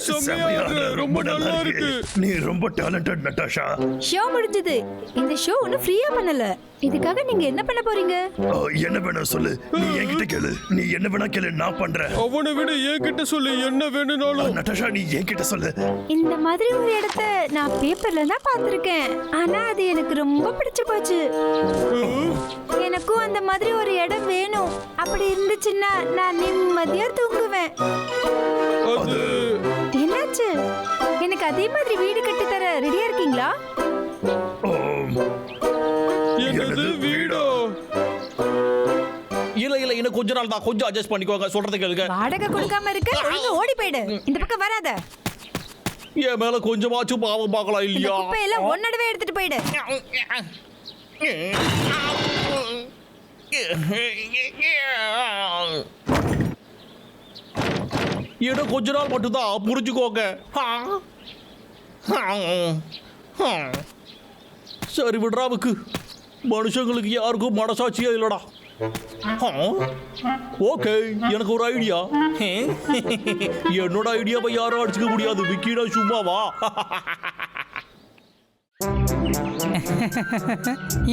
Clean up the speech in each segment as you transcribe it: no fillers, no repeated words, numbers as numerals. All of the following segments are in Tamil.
செம்மையா இருக்கு. ரொம்ப நல்லா இருக்கு. நீ ரொம்ப டேலண்டட் நட்டாஷா. ஷோ முடிஞ்சது. இந்த ஷோ ஒன்னும் ஃப்ரீயா பண்ணல. இதுக்காக நீங்க என்ன பண்ண போறீங்க? என்ன வேணா சொல்லு. நீ என்கிட்ட கேளு. நீ என்ன வேணா கேளு, நான் பண்றேன். அவனை விட என்கிட்ட சொல்லு, என்ன வேணும்னாலும். நட்டாஷா நீ என்கிட்ட சொல்லு. இந்த மாதிரி ஒரு இடத்த நான் பேப்பர்ல தான் பார்த்திருக்கேன். ஆனா அது எனக்கு ரொம்ப பிடிச்சு போச்சு. எனக்கும் அந்த மாதிரி ஒரு இடம் வேணும். அப்படி இருந்துச்சுன்னா நான் நிம்மதியா தூங்குவேன். என்னாச்சு? எனக்கு அதே மாதிரி வீடு கட்டி தர ரெடியா இருக்கீங்களா? என்னது வீடோ? இல்ல இல்ல, இன்னும் கொஞ்ச நாள் தான். கொஞ்சம் அட்ஜஸ்ட் பண்ணிக்கோங்க. சொல்றதை கேளுங்க. வாடகை கொடுக்காம இருக்க ஒழுங்கா ஓடி போயிடு. இந்த பக்கம் வராத. என் மேல கொஞ்சமாச்சும் பாவம் பார்க்கலாம் இந்த இல்லையா? குப்பையெல்லாம் ஒன்னடவே எடுத்துட்டு போயிடு. இன்னும் கொஞ்ச நாள் மட்டும்தான், புரிஞ்சுக்கோங்க. சரி விடுறாவுக்கு. மனுஷங்களுக்கு யாருக்கும் மனசாட்சியா இல்லடா. ஓகே, எனக்கு ஒரு ஐடியா. என்னோட ஐடியாவை யாரும் அடிச்சுக்க முடியாது. விக்கிடா சும்மாவா?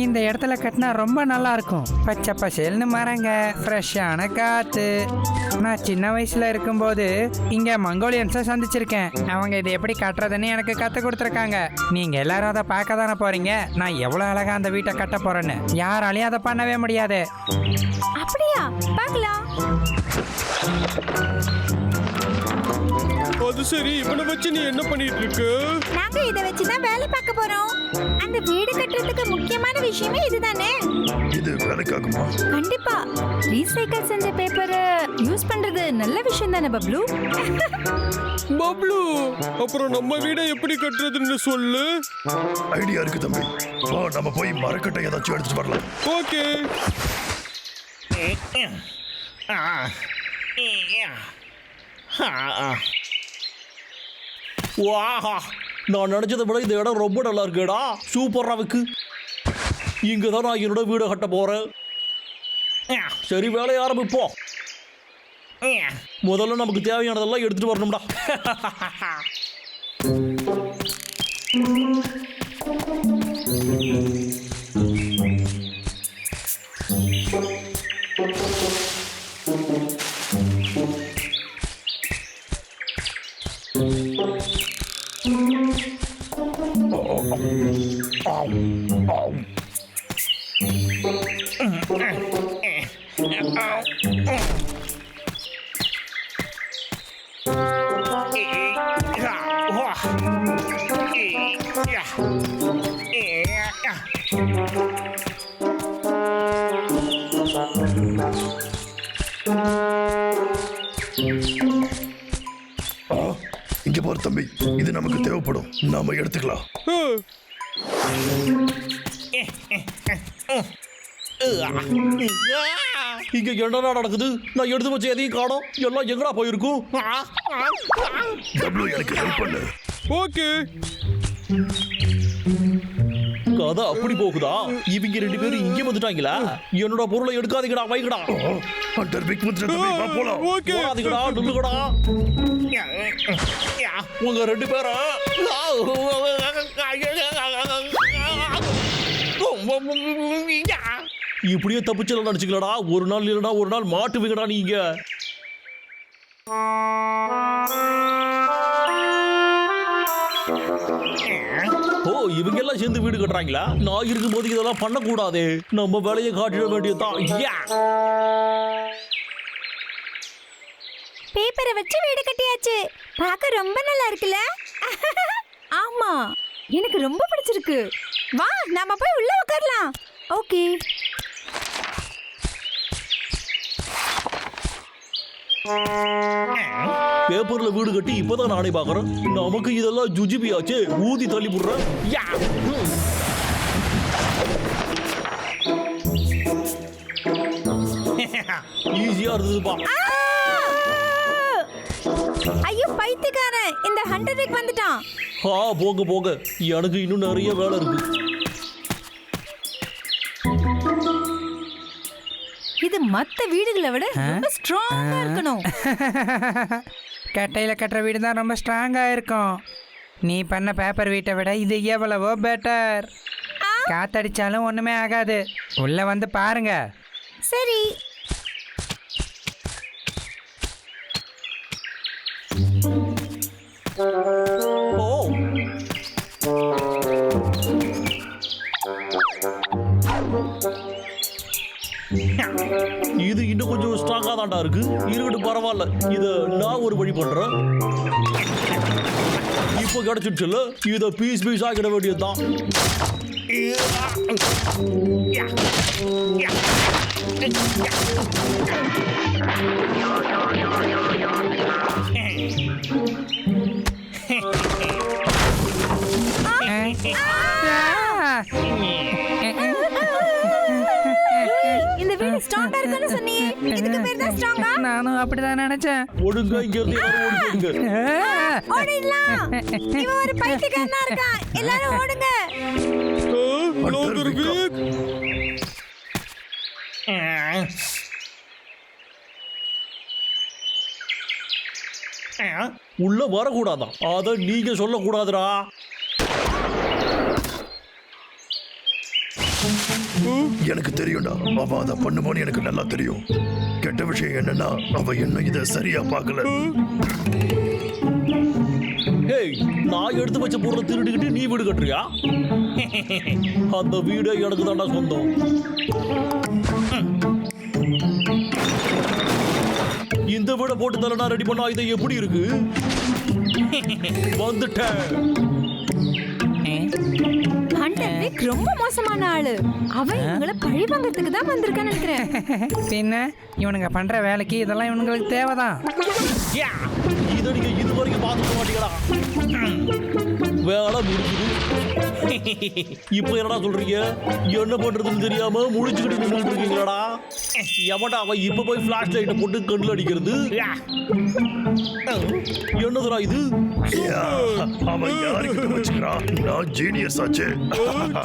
இந்த இடத்துல கட்டினா ரொம்ப நல்லா இருக்கும். பச்சை பசேல்னு மரங்க, ஃப்ரெஷ்ஷான காற்று. நான் சின்ன வயசுல இருக்கும்போது இங்க மங்கோலியன்ஸை சந்திச்சிருக்கேன். அவங்க இதை எப்படி கட்டுறதுன்னு எனக்கு கற்றுக் கொடுத்துருக்காங்க. நீங்க எல்லாரும் அதை பார்க்க தானே போறீங்க. நான் எவ்வளோ அழகா அந்த வீட்டை கட்ட போறேன்னு. யாராலையும் அதை பண்ணவே முடியாது. அப்படியா? பார்க்கலாம். அது சரி, இவனை வச்சு நீ என்ன பண்ணிட்டு இருக்க? நாங்க இதை வச்சு தான் வேலை பார்க்க போறோம். அந்த வீடு கட்டுறதுக்கு முக்கியமான விஷயமே இதுதானே. இது வேலைக்காகுமா? கண்டிப்பா. ரீசைக்கிள் செஞ்ச பேப்பரை யூஸ் பண்றது நல்ல விஷயம் தானே பப்ளு? பப்ளு, அப்புறம் நம்ம வீடை எப்படி கட்டுறதுன்னு சொல்லு. ஐடியா இருக்கு தம்பி. வா நம்ம போய் மரக்கட்டை ஏதாச்சும் எடுத்துட்டு வரலாம். ஓகே. வாஹா, நான் நினைச்சதை விட இந்த இடம் ரொம்ப நல்லா இருக்குடா. சூப்பராவுக்கு. இங்க தான் நான் என்னோட வீடை கட்ட போறேன். சரி, வேலையை ஆரம்பிப்போம். முதல்ல நமக்கு தேவையானதெல்லாம் எடுத்துட்டு வரணும்டா. இங்க போற தம்பி, இது நமக்கு தேவைப்படும். நாம எடுத்துக்கலாம். இங்க என்னடா நடக்குது? நான் எடுத்து வச்ச எதையும் காணோம். எல்லாம் எங்கடா போயிருக்கும்? டபுள்யூ எனக்கு ஹெல்ப் பண்ணு. ஓகே. கதை அப்படி போகுதா? இவங்க ரெண்டு பேரும் இங்க வந்துட்டாங்களா? என்னோட பொருளை எடுக்காதீங்கடா, வைங்கடா. ஹண்டர் பிக் வந்துட்ட தம்பி, வா போலாம். ஓகே. போகாதீங்கடா, நில்லுங்கடா. உங்க ரெண்டு பேரும் இப்படியே தப்பிச்சல நினைச்சுக்கலடா. ஒரு நாள் இல்லடா ஒரு நாள் மாட்டுவீங்கடா நீங்க. ஓ, இவங்க எல்லாம் சேர்ந்து வீடு கட்டுறாங்களா? நான் இருக்கும்போது இதெல்லாம் பண்ணக்கூடாது. நம்ம வேலையை காட்டிட வேண்டியதுதான். பேப்பரை வச்சு வீடு கட்டியாச்சு. பார்க்க ரொம்ப நல்லா இருக்குல்ல? ஆமா, எனக்கு ரொம்ப பிடிச்சிருக்கு. வா, நாம போய் உள்ள உட்காரலாம். ஓகே. பேப்பர்ல வீடு கட்டி இப்பதான் நானே பாக்குறேன். நமக்கு இதெல்லாம் ஜுஜிபியாச்சு. ஊதி தள்ளி போடுறேன். ஈஸியா இருந்ததுப்பா. ஐயோ பைத்தியக்காரன், இந்த ஹண்டருக்கு வந்துட்டான். போங்க போங்க, எனக்கு இன்னும் நிறைய வேலை இருக்கு. இது மத்த வீடுகளை விட ரொம்ப ஸ்ட்ராங்கா இருக்கணும். கட்டையில் கட்டுற வீடு தான் ரொம்ப ஸ்ட்ராங்காக இருக்கும். நீ பண்ண பேப்பர் வீட்டை விட இது எவ்வளவோ பெட்டர். காத்தடிச்சாலும் ஒன்றுமே ஆகாது. உள்ளே வந்து பாருங்க. சரி. ஓ இது இன்னும் கொஞ்சம் ஸ்ட்ராங்கா தான்டா இருக்கு. இருக்கட்டும், பரவாயில்ல. இத நான் ஒரு வழி பண்றேன். இப்போ கிடைச்சிடுச்சுல்ல, இத பீஸ் பீஸ் ஆக்கிட வேண்டியதுதான். இந்த வீடு ஸ்ட்ராங்கா இருக்குன்னு சொன்னியே, இதுக்கு பேர் தான் ஸ்ட்ராங்கா? நானும் அப்படிதான் நினைச்சேன். ஒழுங்கா இங்க இருந்து யாரும் ஓடிடுங்க. ஓடிடலாம். இவன் ஒரு பைத்தியக்காரனா இருக்கான். எல்லாரும் ஓடுங்க. லாகர் வீக். உள்ள வரக்கூடாதான். அத நீங்க சொல்லக்கூடாதுடா. எனக்கு தெரியும்டா, அவ அதை பண்ணுவான்னு எனக்கு நல்லா தெரியும். கெட்ட விஷயம் என்னன்னா, அவ என்ன இதை சரியா பார்க்கல. ஹேய், நான் எடுத்து வச்ச பொருளை திருடிக்கிட்டு நீ வீடு கட்டுறியா? அந்த வீடு எனக்கு தான்டா சொந்தம். இந்த வீடை போட்டு தர நான் ரெடி பண்ணா இதை எப்படி இருக்கு? வந்துட்டேன். ஹண்டர் விக் ரொம்ப மோசமான ஆளு. அவன் இவங்களை பழி வாங்குறதுக்கு தான் வந்திருக்கான்னு நினைக்கிறேன். பின்ன இவனுங்க பண்ற வேலைக்கு இதெல்லாம் இவனுங்களுக்கு தேவைதான். இதை நீங்க இது வரைக்கும் பார்த்துக்க மாட்டீங்களா? வேலை முடிஞ்சுது. இப்ப என்னடா சொல்றீங்க? என்ன பண்றதுன்னு தெரியாம முழிச்சுக்கிட்டு நின்றுட்டு இருக்கீங்களாடா? எவன்டா அவன் இப்ப போய் ஃபிளாஷ் லைட்டை போட்டு கண்ணில் அடிக்கிறது? என்னதுடா இது? அவன் யாருக்கு வச்சுக்கிறான்? நான் ஜீனியஸ் ஆச்சு.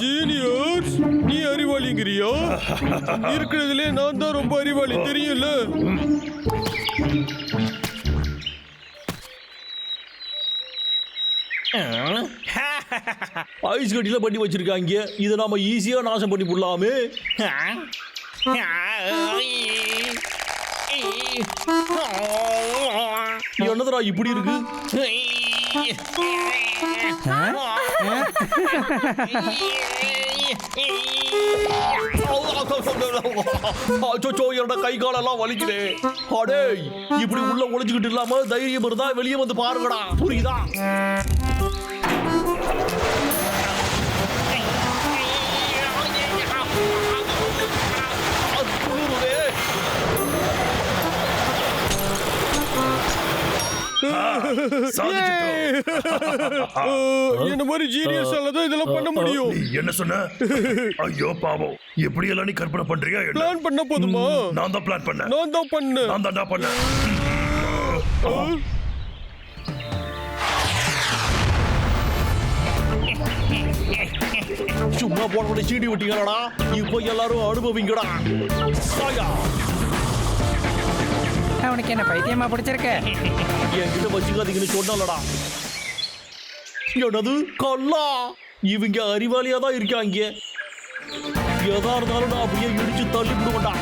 ஜீனியஸ், நீ அறிவாளிங்கிறியா? இருக்கிறதுலே நான் தான் ரொம்ப அறிவாளி, தெரியல? ஐஸ் கட்டில பண்ணி வச்சிருக்காங்க. இதை நாம ஈஸியா நாசம் பண்ணி போடலாமே. என்னதுடா இப்படி இருக்கு? என்னோட கை காலெல்லாம் வலிக்குது. அடே, இப்படி உள்ள ஒளிஞ்சுக்கிட்டு இல்லாம தைரியம் இருந்தா வெளியே வந்து பாருங்கடா. புரியுதா? என்ன மாதிரி ஜீனியஸால தான் இதெல்லாம் பண்ண முடியும். நீ என்ன சொன்ன? ஐயோ பாவம், எப்படி எல்லாம் நீ கற்பனை பண்றியா? பிளான் பண்ண போதுமா? நான் தான் பிளான் பண்ணேன். நான் தான் பண்ணேன். நான் தான்டா பண்ணேன். சும்மா போன சீடி விட்டீங்களா? இப்போ எல்லாரும் அனுபவிங்கடா. அவனுக்கு என்ன பைத்தியமா பிடிச்சிருக்க? என்கிட்ட வச்சுக்காதீங்கன்னு சொன்னலடா. என்னது கல்லா? இவங்க அறிவாளியா தான் இருக்காங்க. எதா இருந்தாலும் நான் அப்படியே இடிச்சு தள்ளி விடுவேன்டா.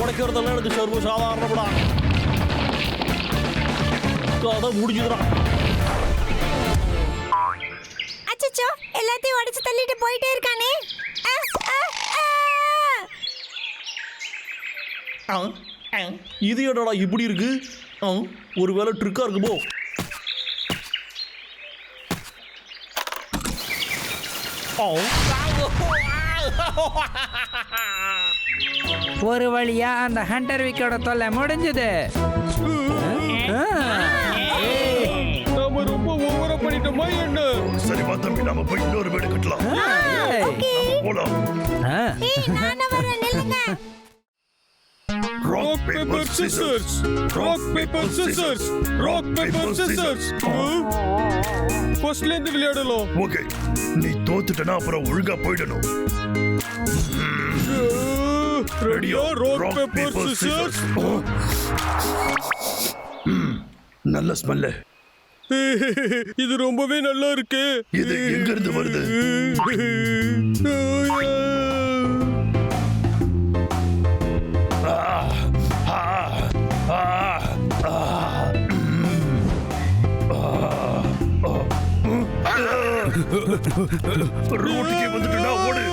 உடைக்கிறதெல்லாம் எனக்கு சர்வ சாதாரணப்படா. கதை முடிஞ்சுதுடா. அச்சச்சோ, எல்லாத்தையும் உடைச்சு தள்ளிட்டு போயிட்டே இருக்கானே. இது என்னடா இப்படி இருக்கு? ஒருவேளை ட்ரிக்கா இருக்குமோ? ஒரு வழியா அந்த ஹண்டர் விக்கோட தொல்லை முடிஞ்சது. நாம ரொம்ப ஓவரா பண்ணிட்டோமா என்ன? சரிப்பா தம்பி, நாம போய் இன்னொரு வீடு கட்டலாம். நாம போலாம். நானும் வரேன், நில்லுங்க. Rock, paper, scissors. Rock, paper, scissors. Rock, paper, scissors. ஃபர்ஸ்ட்ல இருந்து விளையாடலாம். ஓகே, நீ தோத்துட்டனா அப்புறம் ஒழுங்கா போயிடணும். ரெடியா? Rock, paper, scissors. நல்ல ஸ்மெல்லு. இது ரொம்பவே நல்லா இருக்கு. இது எங்க இருந்து வருது? ரோட்டுக்கே வந்துட்டுடா, ஓடு.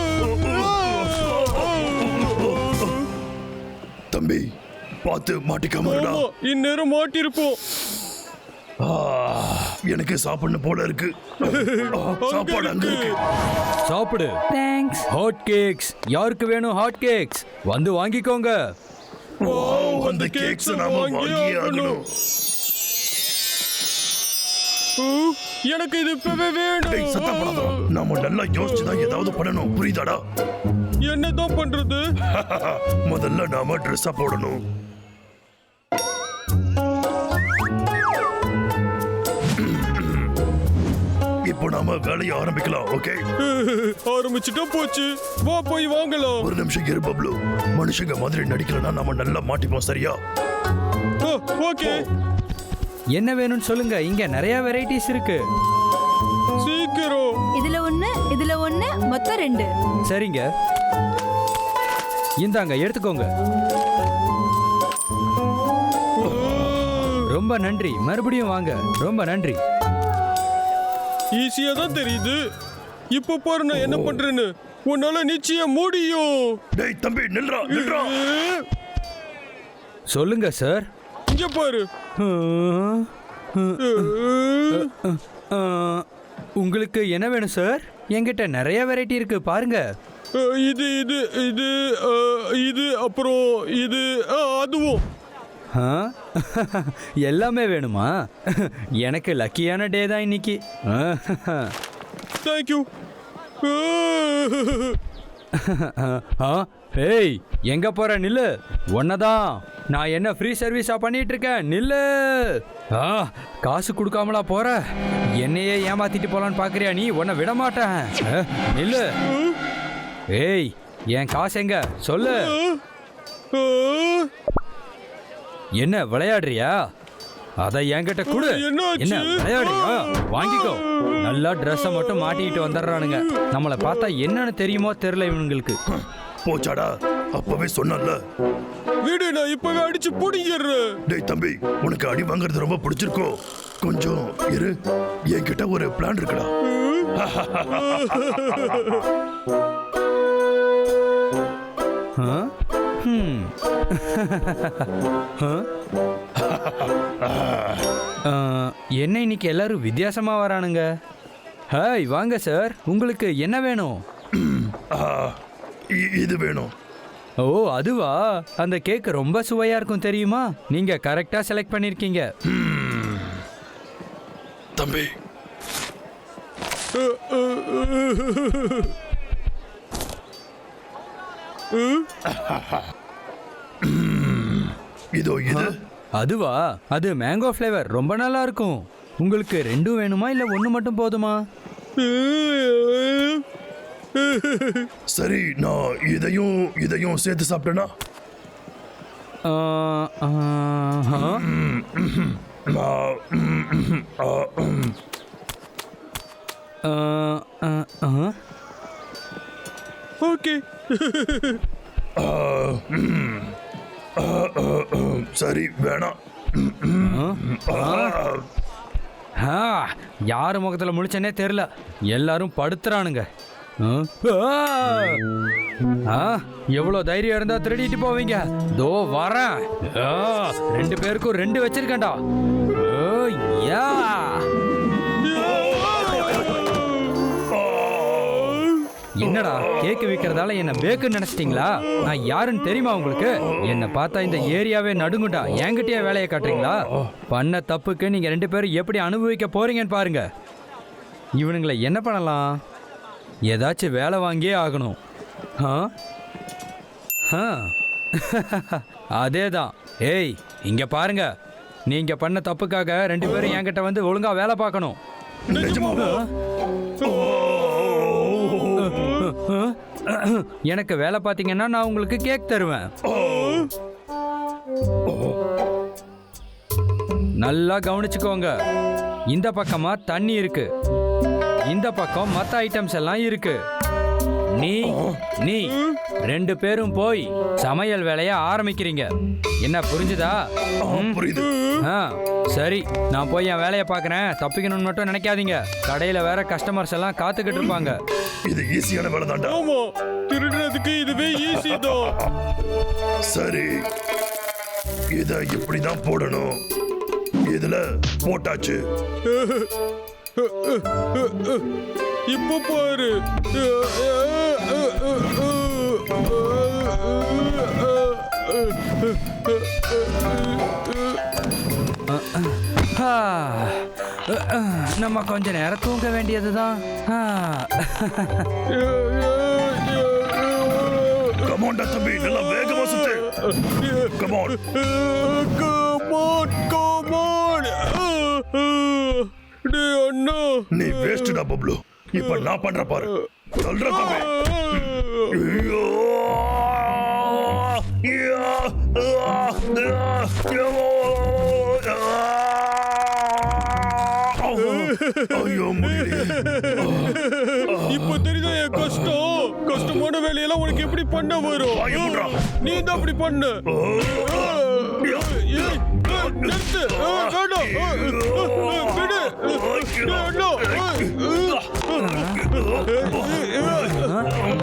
தம்பி பார்த்து மாட்டிக்காம இருடா. ஆமா, இந்நேரம் மாட்டிருப்போம். எனக்கு சாப்பிடணும் போல இருக்கு. சாப்பாடு அங்க இருக்கு. சாப்பிடு. தேங்க்ஸ். Hot cakes. யாருக்கு வேணும் ஹாட் கேக்ஸ்? வந்து வாங்கிக்கோங்க. அந்த கேக்ஸ் நாம வாங்கியே ஆகணும். எனக்கு இது இப்பவே வேணும். சத்தம் போடாதடா. நாம நல்லா யோசிச்சுதான் ஏதாவது பண்ணணும், புரியுதாடா? என்னதான் பண்றது? முதல்ல நாம ட்ரெஸ்ஸா போடணும். இப்போ நாம வேலையை ஆரம்பிக்கலாம். ஓகே, ஆரம்பிச்சுட்டா போச்சு. வா போய் வாங்கலாம். ஒரு நிமிஷம் இரு பப்ளு. மனுஷங்க மாதிரி நடிக்கலன்னா நாம நல்லா மாட்டிப்போம், சரியா? ஓகே, என்ன வேணும்னு சொல்லுங்க. இங்க நிறைய வெரைட்டிஸ் இருக்கு. சீக்கிரம். இதுல ஒண்ணு மொத்தம் 2. சரிங்க, இந்தாங்க எடுத்துக்கோங்க. ரொம்ப நன்றி. மறுபடியும் வாங்க. ரொம்ப நன்றி. ஈஸியா தான் தெரியுது. இப்ப பாரு நான் என்ன பண்றேன்னு. உன்னால நிச்சயம் முடியும். டேய் தம்பி, நில்றா நில்றா. சொல்லுங்க சார். இங்க பாரு. உங்களுக்கு என்ன வேணும் சார்? என்கிட்ட நிறைய வெரைட்டி இருக்கு, பாருங்க. இது இது இது இது அப்புறம் இது அதுவும். எல்லாமே வேணுமா? எனக்கு லக்கியான டே தான் இன்னைக்கு. தேங்க்யூ. ஏய், எங்க போற? நில்லு. ஒன்னதான். நான் என்ன ஃப்ரீ சர்வீஸா பண்ணிட்டு இருக்கேன்? நில்லு. காசு கொடுக்காமலா போற? என்னையே ஏமாத்திட்டு போலான்னு பாக்குறியா நீ? உன்னை விட மாட்டேன். நில்லு. ஏய், என் காசு எங்க? சொல்லு. என்ன விளையாடுறியா? அதை என்கிட்ட கொடு. என்ன விளையாடுறியா? வாங்கிக்கோ. நல்லா ட்ரெஸ்ஸை மட்டும் மாட்டிக்கிட்டு வந்துடுறானுங்க. நம்மளை பார்த்தா என்னன்னு தெரியுமோ தெரியல இவனுங்களுக்கு. போச்சாடா, அப்பவே சொன்னல. வீடு நான் இப்பவே அடிச்சு புடிங்கிடுறேன். டேய் தம்பி, உனக்கு அடி வாங்குறது ரொம்ப பிடிச்சிருக்கோ? கொஞ்சம் இரு, என்கிட்ட ஒரு பிளான் இருக்குடா. என்ன இன்னைக்கு எல்லாரும் வித்தியாசமா வரானுங்க. ஹாய், வாங்க சார். உங்களுக்கு என்ன வேணும்? இது வேணும். ஓ, அதுவா? அந்த கேக் ரொம்ப சுவையா இருக்கும் தெரியுமா? நீங்க கரெக்டா செலக்ட் பண்ணிருக்கீங்க. தம்பி, இதோ இது. அதுவா? அது மேங்கோ ஃப்ளேவர். ரொம்ப நல்லா இருக்கும். உங்களுக்கு 2 வேணுமா இல்ல 1 மட்டும் போதுமா? சரி, நான் இதையும் சேர்த்து சாப்பிட்டேனா? ஓகே. சரி, வேணாம். யாரு முகத்துல முழிச்சனே தெரியல. எல்லாரும் படுத்துறானுங்க. எவ்வளோ தைரியம் இருந்தா திருடிட்டு போவீங்க? தோ வரேன். 2 பேருக்கும் 2 வச்சிருக்கேன்டா. என்னடா, கேக்கு விற்கிறதால என்ன பேக்குன்னு நினைச்சிட்டீங்களா? நான் யாருன்னு தெரியுமா உங்களுக்கு? என்ன பார்த்தா இந்த ஏரியாவே நடுங்குண்டா. என்கிட்டயே வேலையை காட்டுறீங்களா? பண்ண தப்புக்கு நீங்க 2 பேரும் எப்படி அனுபவிக்க போறீங்கன்னு பாருங்க. இவனுங்களை என்ன பண்ணலாம்? ஏதாச்சும் வேலை வாங்கியே ஆகணும். அதேதான். ஏய், இங்க பாருங்க. நீங்க பண்ண தப்புக்காக 2 பேரும் என்கிட்ட வந்து ஒழுங்கா வேலை பார்க்கணும். எனக்கு வேலை பார்த்தீங்கன்னா நான் உங்களுக்கு கேக் தருவேன். நல்லா கவனிச்சுக்கோங்க. இந்த பக்கமா தண்ணி இருக்கு, இந்த பக்கம் மற்ற ஐட்டம்ஸ் எல்லாம் இருக்கு. நீ 2 பேரும் போய் சமையல் வேலையை ஆரம்பிக்கிறீங்க. என்ன புரிஞ்சுதா? புரியுது. சரி, நான் போய் என் வேலையை பார்க்குறேன். தப்பிக்கணும்னு மட்டும் நினைக்காதீங்க. கடையில் வேற கஸ்டமர்ஸ் எல்லாம் காத்துக்கிட்டு இருப்பாங்க. இது ஈஸியான வேலை தான்டா. ஆமா, திருடுறதுக்கு இதுவே ஈஸி தான். சரி, இத இப்படிதான் போடணும். இதுல போட்டாச்சு. இப்போ பாரு. நம்ம கொஞ்ச நேரம் தூங்க வேண்டியதுதான். கமாண்டா தம்பி, நல்லா வேகமா சுத்து. கமான். அண்ணா, நீ வேஸ்டடா பப்ளு. இப்ப நான் பண்ற பாரு. சொல்ற தம்பி. ஐயோ, இப்ப தெரியுதா என் கஷ்டம். கஷ்டமான வேலையெல்லாம் உனக்கு எப்படி பண்ண வரும்? நீ தான் அப்படி பண்ண. நிறுத்து. வேண்டாம். விடு.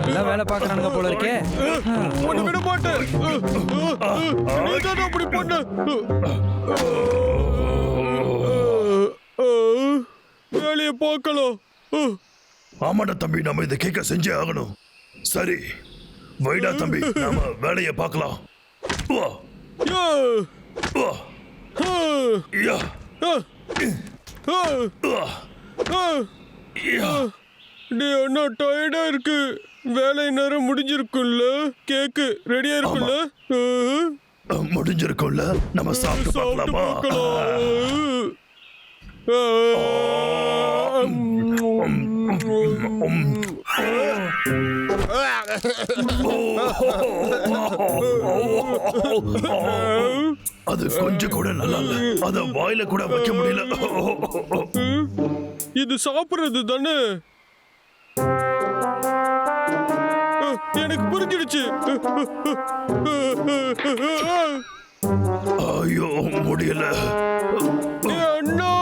எல்லாம் வேலை பார்க்கறானுங்க போல இருக்கே. உன்னை விட மாட்டேன். நீ தான் அப்படி பண்ண. வேலையை பார்க்கலாம். ஆமாடா தம்பி, நாம இதை கேட்க செஞ்சே ஆகணும். சரி, வைடா தம்பி, நாம வேலையை பார்க்கலாம். வா. வா. யா. அண்ணா, டயர்டா இருக்கு. வேலை நேரம் முடிஞ்சிருக்குல்ல? கேக்கு ரெடியா இருக்குல்ல? முடிஞ்சிருக்கும்ல? நம்ம சாப்பிட்டு பார்க்கலாமா? அது கொஞ்சம் கூட நல்லா இல்ல. அத வாயில கூட வைக்க முடியல. இது சாப்பிடுறது தானே? எனக்கு புரிஞ்சிடுச்சு. ஐயோ, முடியல. அண்ணா,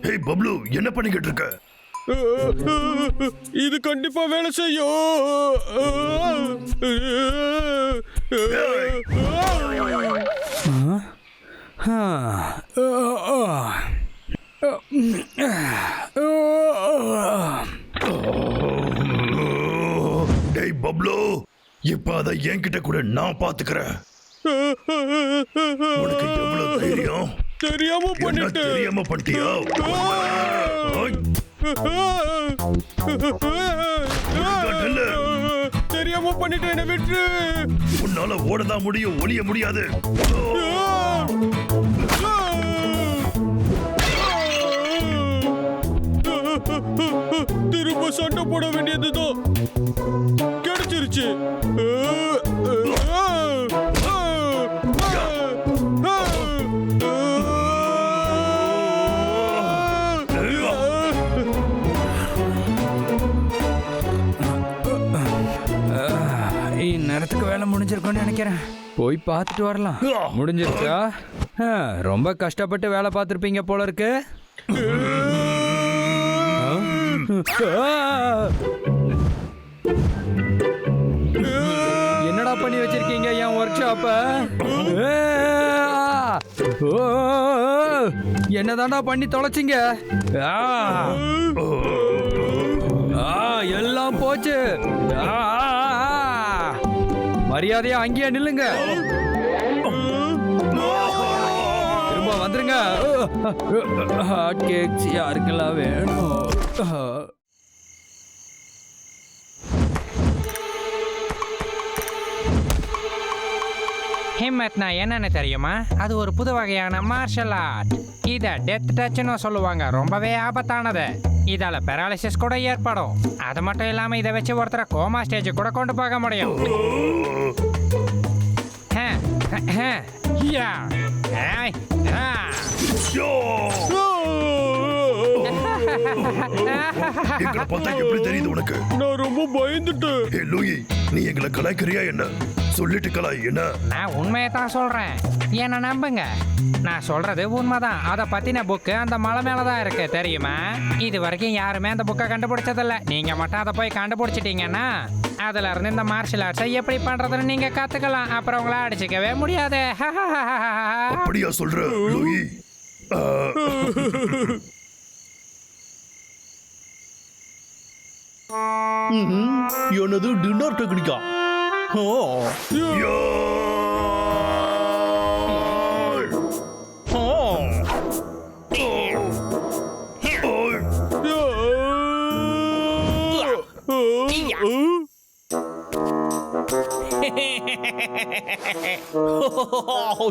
ஹே பப்ளு, என்ன பண்ணிக்கிட்டு இருக்க? இது கண்டிப்பா வேலை செய்யும். டேய் பப்ளு, இப்ப அதை என்கிட்ட கூட நான் பாத்துக்கிறேன். உனக்கு எவ்வளவு தைரியம்? தெரியாம என்ன பண்ணிட்டேன். தெரியாம பண்ணிட்டியா? தெரியாம பண்ணிட்டேன், என்ன விட்டு. உன்னால ஓடதான் முடியும், ஒளிய முடியாது. திரும்ப சண்டை போட வேண்டியதுதான். கிடைச்சிருச்சு. இந்நேரத்துக்கு வேலை முடிஞ்சிருக்கும்னு நினைக்கிறேன். போய் பார்த்துட்டு வரலாம். முடிஞ்சிருச்சா? ரொம்ப கஷ்டப்பட்டு வேலை பார்த்துருப்பீங்க போல இருக்கு. என்னடா பண்ணி வச்சிருக்கீங்க என் ஒர்க் ஷாப்ப? என்னதாண்டா பண்ணி தொலைச்சிங்க? எல்லாம் போச்சு. மரியாதையா அங்கேயே நில்லுங்க. திரும்ப வந்துருங்க. ஹாட் கேக்ஸ் யாருக்கெல்லாம் வேணும்? ஹிம்மத்னா என்னன்னு தெரியுமா? அது ஒரு புது வகையான மார்ஷல் ஆர்ட். இத டெத் டச்னு சொல்லுவாங்க. ரொம்பவே ஆபத்தானது. இதால பெராலிசிஸ் கூட ஏற்படும். அது மட்டும் இல்லாம இதை வச்சு ஒருத்தரை கோமா ஸ்டேஜ் கூட கொண்டு போக முடியும். யா. ஏய். ஆ. எங்களை பார்த்தா எப்படி தெரியுது உனக்கு? நான் ரொம்ப பயந்துட்டேன். ஏ லூயி, நீ எங்களை கலாய்க்கிறியா என்ன? சொல்லிட்டு கலாய் என்ன? நான் உண்மையை தான் சொல்றேன். என்ன நம்புங்க. நான் சொல்றது உண்மைதான். அதை பத்தின புக்கு அந்த மலை மேலதான் இருக்கு, தெரியுமா? இது வரைக்கும் யாருமே அந்த புக்கை கண்டுபிடிச்சதில்ல. நீங்க மட்டும் அதை போய் கண்டுபிடிச்சிட்டீங்கன்னா அதுல இருந்து இந்த மார்ஷல் ஆர்ட்ஸை எப்படி பண்றதுன்னு நீங்க கத்துக்கலாம். அப்புறம் உங்களை அடிச்சுக்கவே முடியாது. அப்படியா சொல்ற லூயி? என்னது டின்னர் டெக்னிக்கா?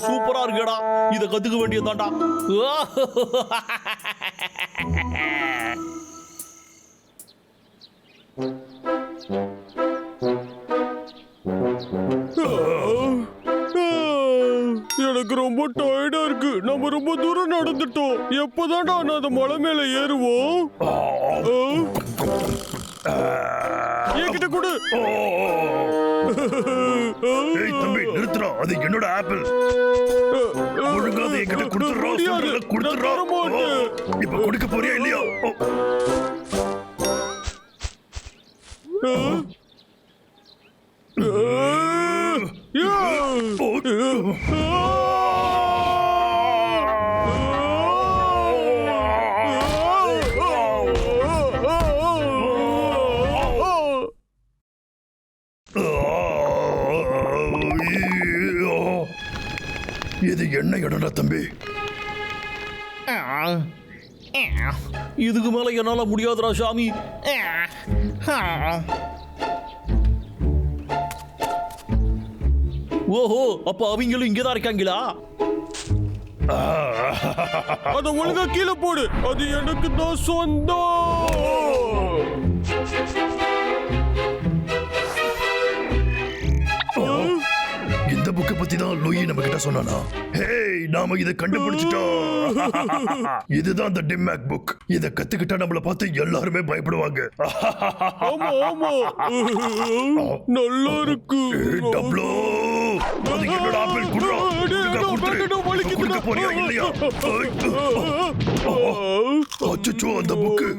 சூப்பரா இருக்கடா. இத கத்துக்க வேண்டியதாண்டா. எனக்கு ரொம்ப டயர்டா இருக்கு. நம்ம ரொம்ப தூரம் நடந்துட்டோம். எப்பதான்டா நான் அந்த மலை மேல ஏறுவோம்? என்கிட்ட கொடு. ஏய் தம்பி, நிறுத்துறா. அது என்னோட ஆப்பிள். ஒழுங்கா அதை என்கிட்ட கொடுத்துறா. இப்ப கொடுக்க போறியா இல்லையா? இது என்ன இடம்டா தம்பி? இதுக்கு மேல என்னால முடியாதுடா சாமி. ஓஹோ, அப்ப அவங்களும் இங்கதான் இருக்காங்களா? அத ஒழுங்கா கீழே போடு. அது எனக்கு தான் சொந்தம். இந்த புக்கை பத்தி தான் லூயி நம்ம கிட்ட சொன்னானா? ஹேய், நாம இதை கண்டுபிடிச்சிட்டோம். இதுதான் அந்த டிம்மேக் புக். இத கத்துக்கிட்டா நம்மள பார்த்து எல்லாருமே பயப்படுவாங்க. ஆமா ஆமா, நல்லா இருக்கு. டப்ளோ, அது என்னோட ஆப்பிள். குடுறா. கொடுக்க போறியா இல்லையா? அச்சச்சோ, அந்த புக்கு.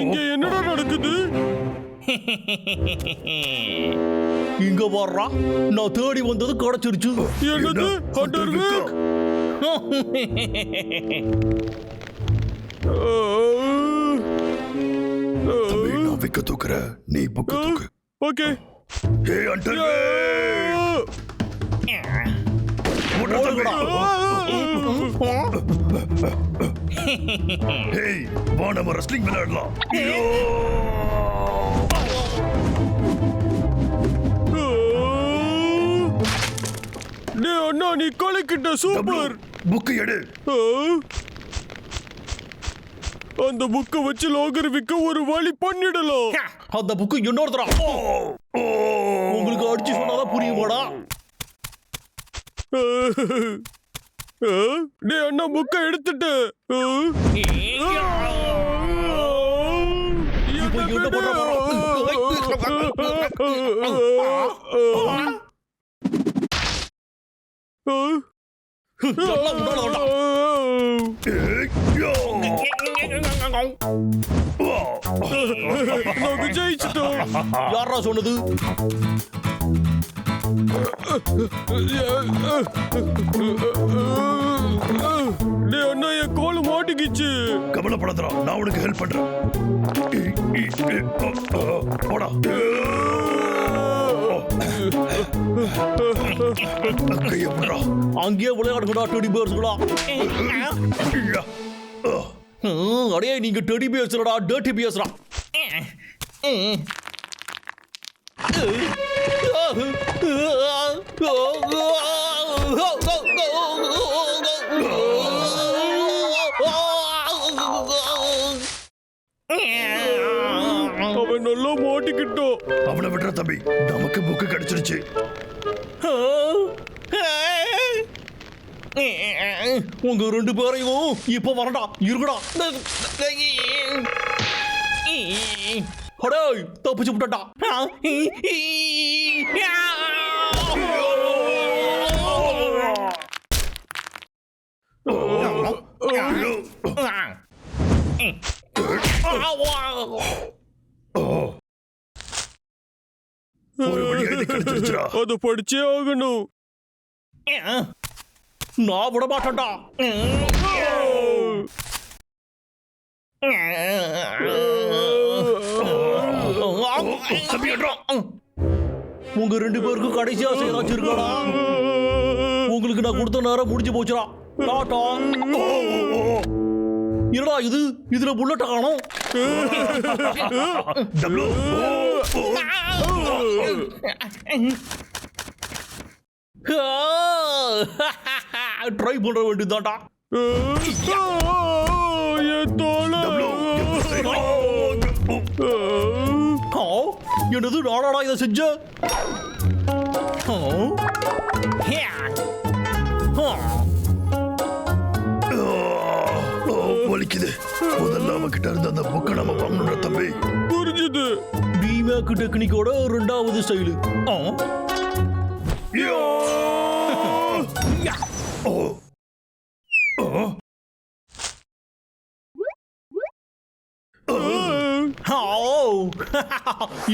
இங்க என்னடா நடக்குது? இங்க வர்றா. நான் தேடி வந்தது கிடைச்சிருச்சு. என்னது? ஹண்டர்விக்? தம்பி, நான் விக்க தூக்குற, நீ புக்க தூக்கு. ஓகே. ஹே ஹண்டர்விக், ஹேய், வா நம்ம ரெஸ்லிங் விளையாடலாம். டேய் அண்ணா, நீ கலக்கிட்ட. சூப்பர். புக்கு எடு. அந்த புக்கை வச்சு லாகர் விக்க ஒரு வழி பண்ணிடலாம். அந்த புக்கு இன்னொருத்தரா. உங்களுக்கு அடிச்சு சொன்னாதான் புரியுமாடா? டேய் அண்ணா, புக்கை எடுத்துட்டு நாங்க ஜெயிச்சிட்டோம். யாரா சொன்னது? டேய் அண்ணா, என் கோல் மாட்டிக்கிச்சு. கவலைப்படாதடா, நான் உனக்கு ஹெல்ப் பண்றேன். போடா. கைய போடுறா. அங்கேயே விளையாடுங்கடா டெடி பேர்ஸ்களா. அடே நீங்க டெடி பேசுறடா டர்ட்டி பேசுறா அவன் நல்லா மாட்டிக்கிட்டோம். அவனை விடுற தம்பி, நமக்கு புக்கு கிடைச்சிருச்சு. உங்க ரெண்டு பேரையும் இப்ப வரடா இருக்குடா. அடே தப்பிச்சு விட்டா. ஒரு வழியா இது கிடைச்சிருச்சுடா. அதை படிச்சே ஆகணும். நான் விட மாட்டேன்டா. உங்க ரெண்டு பேருக்கும் கடைசி ஆசை ஏதாச்சும் இருக்காடா? உங்களுக்கு நான் கொடுத்த நேரம் முடிஞ்சு போச்சுடா. டாடா. என்னடா இது? இதுல புல்லட் காணோம். ட்ரை பண்ற வேண்டியதான்டா. என்னது நாடாடா இதை செஞ்ச? வலிக்குது. முதல்ல அவகிட்ட இருந்து அந்த புக்கை நம்ம வாங்கணும் தம்பி. புரிஞ்சுது. டிமேக் டெக்னிக்கோட ரெண்டாவது ஸ்டைலு.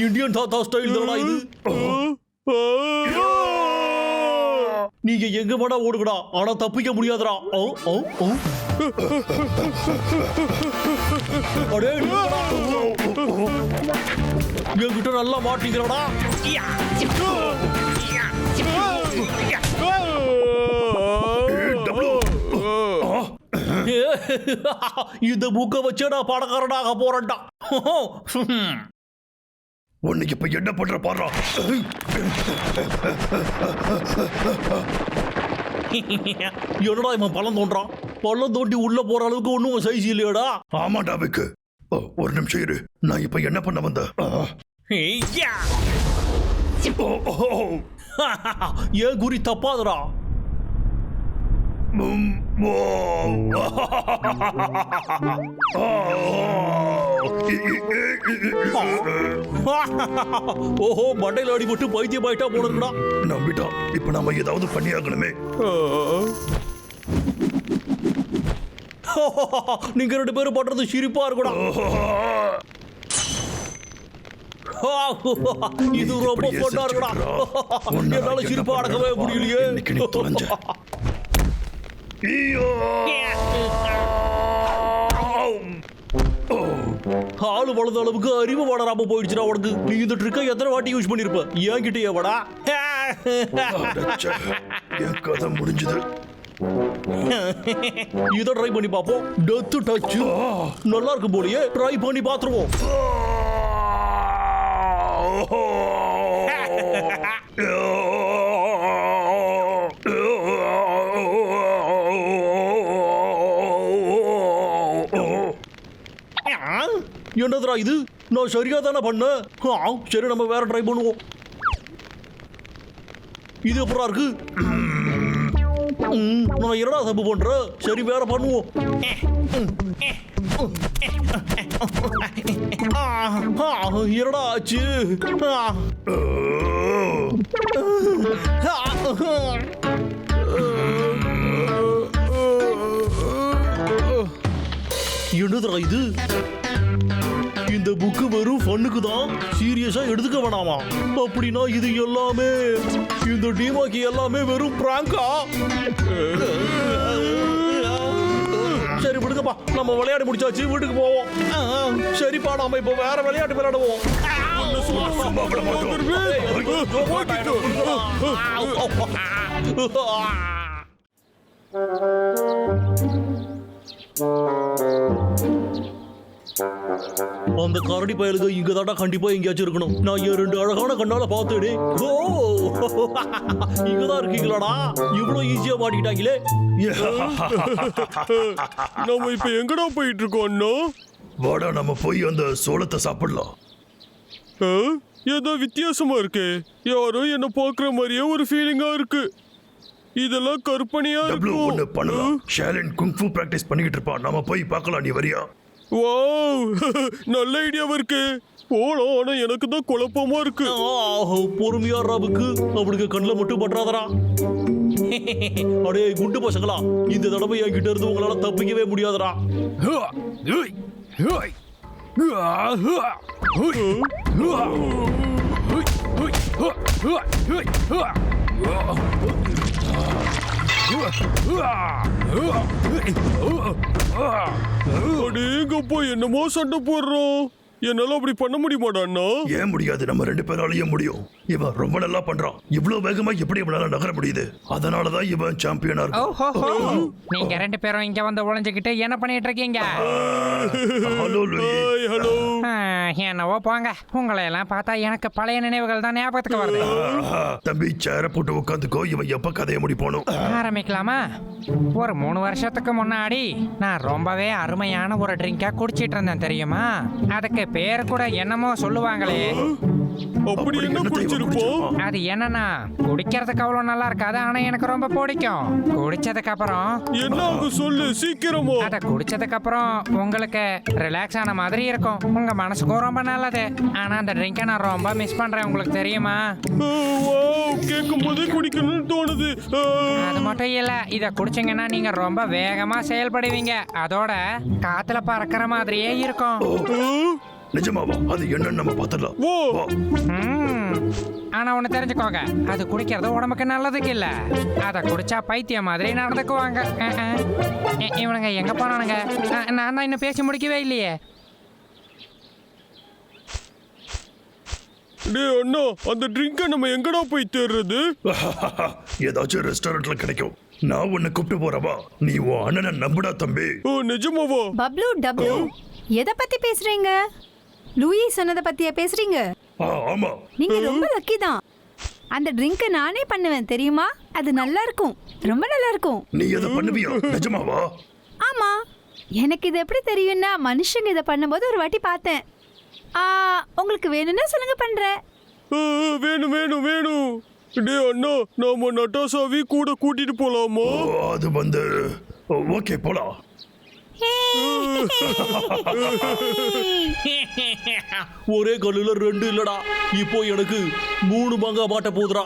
இந்தியன் தாத்தா ஸ்டைல் தானா இது? நீங்க எங்க வேணா ஓடுங்கடா, ஆனா தப்பிக்க முடியாதுடா. அடே என்கிட்ட நல்லா மாட்டிக்கிறடா. இந்த புக்கை வச்சு நான் பணக்காரனாக போறேன்டா. உன்னைக்கு இப்ப என்ன பண்ற பாரு. என்னடா இவன் பள்ளம் தோன்றான்? பள்ளம் தோண்டி உள்ள போற அளவுக்கு ஒண்ணும் சைஸ் இல்லையாடா? ஆமாண்டா விக்கு. ஒரு நிமிஷம் இரு, நான் இப்ப என்ன பண்ண வந்த? ஏன் குறி தப்பாதுடா. ஓஹோ, மண்டையில் அடிபட்டு பைத்தியம் ஆயிட்டா போல இருக்குடா. நம்பிட்டா. இப்ப நாம ஏதாவது பண்ணி ஆகணுமே. நீங்க ரெண்டு பேரும் பண்றது சிரிப்பா இருக்குடா. இது ரொம்ப பொண்ணா இருக்குடா. என்னால சிரிப்பா அடக்கவே முடியலையே. ஆளு வளர்ந்த அளவுக்கு அறிவு வளராம போயிடுச்சுடா உனக்கு. நீ இந்த ட்ரிக்கை எத்தனை வாட்டி யூஸ் பண்ணிருப்ப? என்கிட்டயே வாடா. என் கதை முடிஞ்சது. இதை ட்ரை பண்ணி பார்ப்போம். டெத் டச் நல்லா இருக்கும் போலயே. ட்ரை பண்ணி பார்த்துருவோம். என்னதுடா இது? நான் சரியா தானே பண்ணேன். சரி, நம்ம வேற ட்ரை பண்ணுவோம். இது அப்புறம் இருக்கு. நான் என்னடா தப்பு பண்ற? சரி, வேற பண்ணுவோம். என்னடா ஆச்சு? என்னதுடா இது? இந்த புக்கு வெறும் ஃபன்னுக்கு தான், சீரியஸா எடுத்துக்க வேணாமா? அப்படின்னா இது எல்லாமே, இந்த டிமாக்கி எல்லாமே வெறும் பிராங்கா? சரி விடுங்கப்பா, நம்ம விளையாடி முடிச்சாச்சு, வீட்டுக்கு போவோம். சரிப்பா, நாம இப்போ வேற விளையாட்டு விளையாடுவோம். அந்த கரடி பயலுக்கு இங்க தாண்டா கண்டிப்பா எங்கேயாச்சும் இருக்கணும். நான் என் 2 அழகான கண்ணால பார்த்தேனே. ஓ இங்கதான் இருக்கீங்களாடா? இவ்வளவு ஈஸியா மாட்டிக்கிட்டாங்களே. நம்ம இப்ப எங்கடா போயிட்டு இருக்கோம் அண்ணா? வாடா நம்ம போய் அந்த சோளத்தை சாப்பிடலாம். ஆ? ஏதோ வித்தியாசமா இருக்கு. யாரோ என்ன பாக்குற மாதிரியே ஒரு ஃபீலிங்கா இருக்கு. இதெல்லாம் கற்பனையா டபுள் ஒன்னு இருக்கும். பண்ணலாம். ஷாலின் குங்ஃபு பிராக்டிஸ் பண்ணிக்கிட்டு இருப்பான். நாம போய் பார்க்கலாம். நீ வரியா? வாவ் நல்ல ஐடியாவா இருக்கு. போலாம். ஆனா எனக்கு தான் குழப்பமா இருக்கு. பொறுமையா ராவுக்கு அவனுக்கு கண்ணில் மட்டும் பற்றாதரா. அடே குண்டு பசங்களா, இந்த தடவை என்கிட்ட இருந்து உங்களால தப்பிக்கவே முடியாதரா. அடேங்கப்பா என்னமோ சண்டை போடுறோம். என்னால அப்படி பண்ண முடியுமாடா அண்ணா? ஏன் முடியாது? நம்ம 2 பேராலையும் முடியும். இவன் ரொம்ப நல்லா பண்றான். இவ்வளவு வேகமா எப்படி இவனால நகர முடியுது? அதனாலதான் இவன் சாம்பியனா ஓஹோ இருக்கான். நீங்க 2 பேரும் இங்க வந்து ஒளிஞ்சுக்கிட்டு என்ன பண்ணிட்டு இருக்கீங்க? Hello Louie. Hi hello. என்னவோ போங்க. உங்களை எல்லாம் பார்த்தா எனக்கு பழைய நினைவுகள் தான் ஞாபகத்துக்கு வருது. தம்பி சேர போட்டு உட்காந்துக்கோ. இவன் எப்ப கதையை முடிப்போனும்? ஆரம்பிக்கலாமா? ஒரு 3 வருஷத்துக்கு முன்னாடி நான் ரொம்பவே அருமையான ஒரு ட்ரிங்கா குடிச்சிட்டு இருந்தேன் தெரியுமா? அதுக்கு பேர் கூட என்னமோ சொல்லுவாங்களே. அப்படி என்ன குடிச்சிருப்போம்? அது என்னன்னா குடிக்கிறதுக்கு அவ்வளவு நல்லா இருக்காது, ஆனா எனக்கு ரொம்ப பிடிக்கும். குடிச்சதுக்கு அப்புறம் என்ன ஆகும் சொல்லு சீக்கிரமா. அத குடிச்சதுக்கு அப்புறம் உங்களுக்கு ரிலாக்ஸ் ஆன மாதிரி இருக்கும். உங்க மனசுக்கும் ரொம்ப நல்லது. ஆனா அந்த ட்ரிங்கை நான் ரொம்ப மிஸ் பண்றேன். உங்களுக்கு தெரியுமா? கேட்கும் போதே குடிக்கணும்னு தோணுது. அது மட்டும் இல்ல, இத குடிச்சீங்கன்னா நீங்க ரொம்ப வேகமா செயல்படுவீங்க. அதோட காத்துல பறக்கிற மாதிரியே இருக்கும். நிஜமாவா? அது என்னன்னு நம்ம பார்த்துடலாம். ஓ ஆனா ஒண்ணு தெரிஞ்சுக்கோங்க, அது குடிக்கிறது உடம்புக்கு நல்லதுக்கு இல்ல. அத குடிச்சா பைத்தியம் மாதிரி நடந்துக்குவாங்க. இவனுங்க எங்க போனானுங்க? நான் தான் இன்னும் பேசி முடிக்கவே இல்லையே. டேய் அண்ணா, அந்த ட்ரிங்கை நம்ம எங்கடா போய் தேடுறது? ஏதாச்சும் ரெஸ்டாரண்ட்ல கிடைக்கும். நான் உன்னை கூப்பிட்டு போறவா? நீ உன் அண்ணனை நம்புடா தம்பி. ஓ நிஜமாவா? பப்ளு டப்ளு எதை பத்தி பேசுறீங்க? லூயி சொன்னதை பத்தியா பேசுறீங்க? ஆமா. நீங்க ரொம்ப லக்கி தான். அந்த ட்ரிங்கை நானே பண்ணுவேன் தெரியுமா? அது நல்லா இருக்கும், ரொம்ப நல்லா இருக்கும். நீ எதை பண்ணுவியா? நிஜமாவா? ஆமா, எனக்கு இது எப்படி தெரியும்னா மனுஷங்க இதை பண்ணும்போது ஒரு வாட்டி பார்த்தேன். உங்களுக்கு வேணும்னா சொல்லுங்க பண்றேன். வேணும் வேணும் வேணும். டே அண்ணா, நாம நட்டாசாவி கூட கூட்டிட்டு போலாமா? அது வந்து ஓகே போலாம். ஒரே கல்லுல 2 இல்லடா, இப்போ எனக்கு 3 பங்கா மாட்ட போதுடா.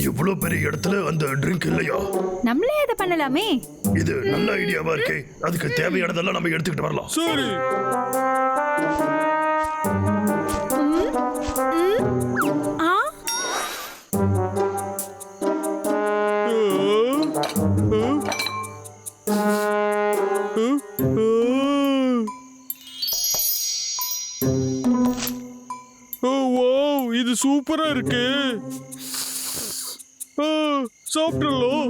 இவ்வளவு பெரிய இடத்துல அந்த ட்ரிங்க் இல்லையா? நம்மளே அதை பண்ணலாமே. இது நல்ல ஐடியாவா இருக்கே. அதுக்கு தேவையானதெல்லாம் நம்ம எடுத்துக்கிட்டு வரலாம். சரி. இது சூப்பரா இருக்கு. சாப்பிடலாம்.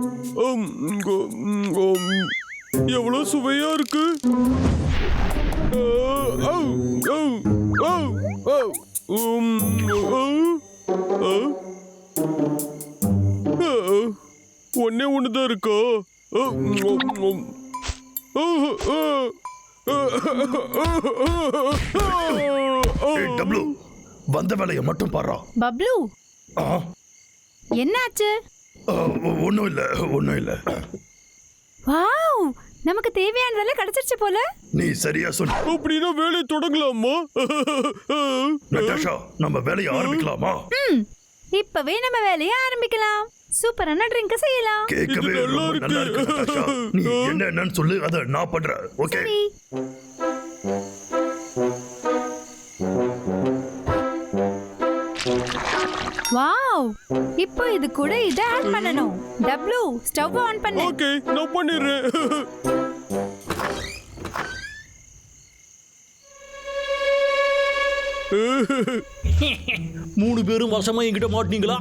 எவ்வளவு சுவையா இருக்கு. ஒன்னே ஒண்ணுதான் இருக்கா? டபுள் வந்த வேலையை மட்டும் பாரு. பப்ளு என்னாச்சு? ஒன்னும் இல்ல ஒன்னும் இல்ல. வாவ், நமக்கு தேவையானதெல்லாம் கிடைச்சிருச்சு போல. நீ சரியா சொன்ன. அப்படின்னா வேலையை தொடங்கலாமா? நட்டாஷா, நம்ம வேலையை ஆரம்பிக்கலாமா? இப்பவே நம்ம வேலையை ஆரம்பிக்கலாம். சூப்பரான ட்ரிங்க் செய்யலாம். கேட்கவே ரொம்ப நல்லா இருக்கு நட்டாஷா. நீ என்னன்னு சொல்லு, அதை நான் பண்றேன். ஓகே. வாவ், இப்போ இது கூட இத ஆட் பண்ணனும். டப்ளு, ஸ்டவ் ஆன் பண்ணு. ஓகே, நான் பண்ணிடுறேன். மூணு பேரும் வசமா என்கிட்ட மாட்டீங்களா?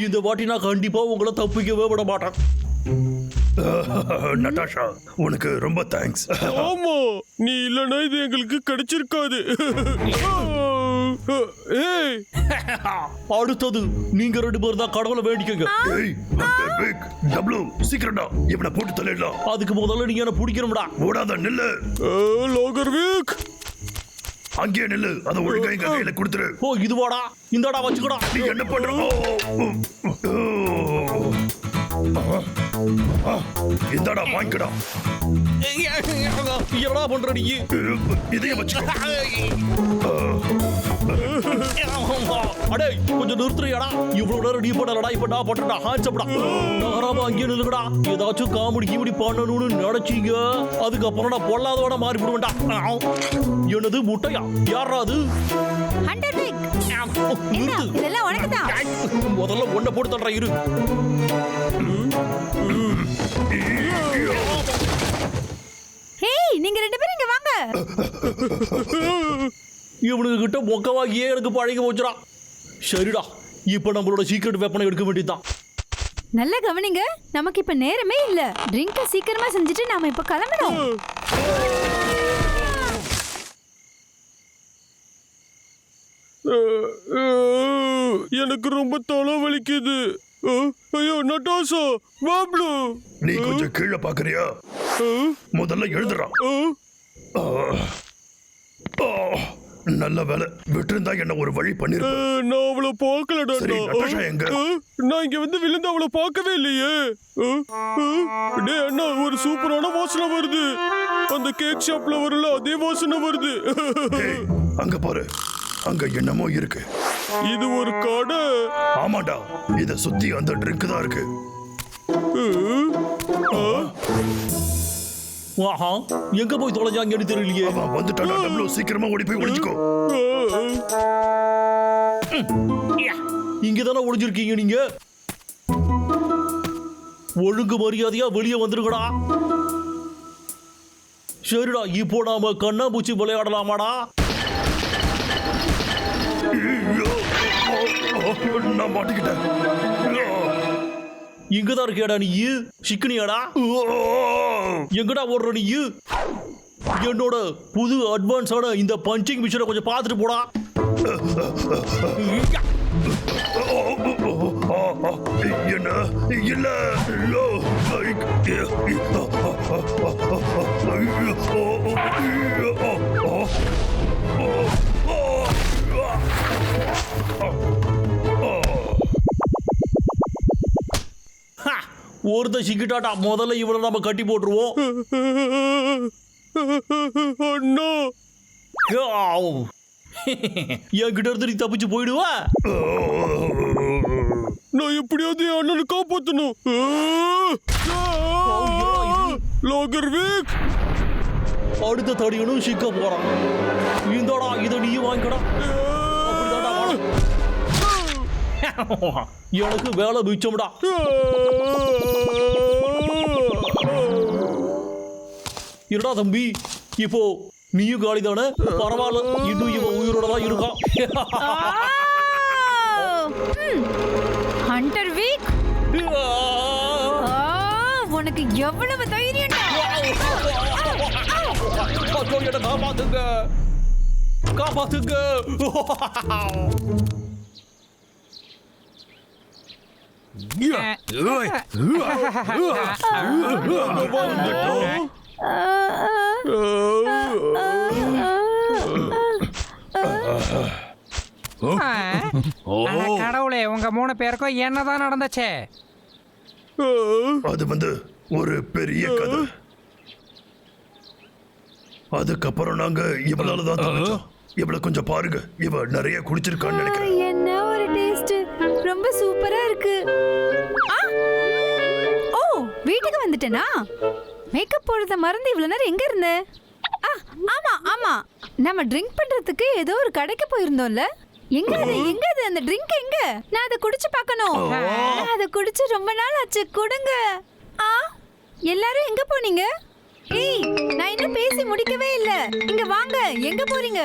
இந்த வாட்டி நான் கண்டிப்பா உங்களை தப்பிக்கவே விட மாட்டேன். நட்டாஷா உனக்கு ரொம்ப தேங்க்ஸ். ஆமா, நீ இல்லனா இது எங்களுக்கு கிடைச்சிருக்காது. ஏய், அடுத்தது நீங்க 2 பேர் தான் கடவுளை வேண்டிக்கங்க. ஏய் ஹண்டர் பிக் டபுள் சீக்கிரம்டா இவனை போட்டு தள்ளிடலாம். அதுக்கு முதல்ல நீங்க என்ன பிடிக்கணும்டா. ஓடாத நில்லு. லோகர் வீக், அங்கேயே நில்லு. அதை ஒழுங்கா எங்க கையில கொடுத்துரு. ஓ இதுவாடா, இந்தாடா வச்சுக்கடா. நீ என்ன பண்ற? இந்தாடா வாங்கிக்கடா. என்னடா பண்ற நீ? இதையே வச்சுக்கோ. அடே கொஞ்சம் நிறுத்துறியாடா. இவ்வளவு நேரம் நீ பண்ணலடா, இப்ப நான் பண்றேன்டா. ஹான்ஸ்அப்டா. நகராம அங்கேயே நில்லுங்கடா. ஏதாச்சும் காமெடி கீமெடி பண்ணணும்னு நினைச்சீங்க, அதுக்கப்புறம் நான் பொல்லாதோட மாறி விடுவேன்டா. என்னது முட்டையா? யாரா அது? ஹண்டர் பிக், என்ன நிறுத்து. இதெல்லாம் உனக்கு தான். முதல்ல ஒன்ன போட்டு தள்ளுறா இரு. ஹேய், நீங்க 2 பேரும் இங்க வாங்க. இவனுக்கு கிட்ட மொக்கவாகியே எனக்கு பழகி போச்சுடா. சரிடா, இப்ப நம்மளோட சீக்ரெட் வெப்பனை எடுக்க வேண்டியதுதான். நல்லா கவனிங்க, நமக்கு இப்ப நேரமே இல்ல. ட்ரிங்க சீக்கிரமா செஞ்சுட்டு நாம இப்ப கிளம்பணும். எனக்கு ரொம்ப தலை வலிக்குது. ஐயோ நட்டாசா, பாப்ளு, நீ கொஞ்சம் கீழே பாக்குறியா? முதல்ல எழுதுறா. நல்ல வேலை, விட்டுருந்தா என்ன ஒரு வழி பண்ணிருப்பேன். நான் அவளை பார்க்கலடா. சரி, நட்டாஷா எங்க? நான் இங்க வந்து விழுந்து அவளை பார்க்கவே இல்லையே. டேய் அண்ணா, ஒரு சூப்பரான வாசனை வருது. அந்த கேக் ஷாப்ல வரல அதே வாசனை வருது. ஏய், அங்க பாரு, அங்க என்னமோ இருக்கு. இது ஒரு கடை. ஆமாடா, இத சுத்தி அந்த ட்ரிங்க் தான் இருக்கு. ஆஹா, எங்க போய் தொலைஞ்சாங்கன்னு தெரியலையே. அவன் வந்துட்டாடா. டபுள் சீக்கிரமா ஓடி போய் ஒளிஞ்சுக்கோ. இங்கதானே ஒளிஞ்சிருக்கீங்க நீங்க? ஒழுங்கு மரியாதையா வெளியே வந்துருக்கடா. சரிடா, இப்போ நாம கண்ணாம்பூச்சி விளையாடலாமாடா? நான் மாட்டிக்கிட்டேன். இங்கதான் இருக்கியாடா நீ? சிக்கனியாடா? எங்கடா ஓடுற நீ? என்னோட புது அட்வான்ஸான இந்த பஞ்சிங் மிஷினை கொஞ்சம் பார்த்துட்டு போடா. என்ன இல்ல. ஒருத்த சிக்கிட்டாட்டா. முதல்ல இவனை நம்ம கட்டி போட்டுருவோம். அண்ணா, என்கிட்ட இருந்து நீ தப்பிச்சு போயிடுவா. நான் எப்படியாவது என் அண்ணனை காப்பாத்தணும். லோகர் வீக், அடுத்த தடியனும் சிக்க போறான். இந்தோடா, இதை நீயும் வாங்கிக்கடா. அப்படிதான்டா வாழ. எனக்கு வேலை மிச்சம்டா. இருடா தம்பி, இப்போ நீயும் காலி தானே? பரவாயில்ல, இன்னும் இவன் உயிரோட தான் இருக்கான். ஹண்டர் வீக், உனக்கு எவ்வளவு தைரியம்? என்ன காப்பாத்துங்க, காப்பாத்துங்க. கடவுளே, உங்க 3 பேருக்கும் என்னதான் நடந்துச்சு? அது வந்து ஒரு பெரிய கதை. அதுக்கப்புறம் நாங்க இவளால தான் தப்பிச்சோம். இவளை கொஞ்சம் பாருங்க, இவ நிறைய குடிச்சிருக்கான்னு நினைக்கிறேன். என்ன ஒரு டேஸ்ட், ரொம்ப சூப்பரா இருக்கு. ஓ, வீட்டுக்கு வந்துட்டேனா? மேக்கப் போடுறத மறந்து இவ்வளவு நேரம் எங்க இருந்த? ஆமா ஆமா, நம்ம ட்ரிங்க் பண்றதுக்கு ஏதோ ஒரு கடைக்கு போயிருந்தோம்ல. எங்க அது அந்த ட்ரிங்க் எங்க? நான் அதை குடிச்சு பார்க்கணும். நான் அதை குடிச்சு ரொம்ப நாள் ஆச்சு. கொடுங்க. எல்லாரும் எங்க போனீங்க? ஏய், நான் இன்னும் பேசி முடிக்கவே இல்ல. இங்க வாங்க, எங்க போறீங்க?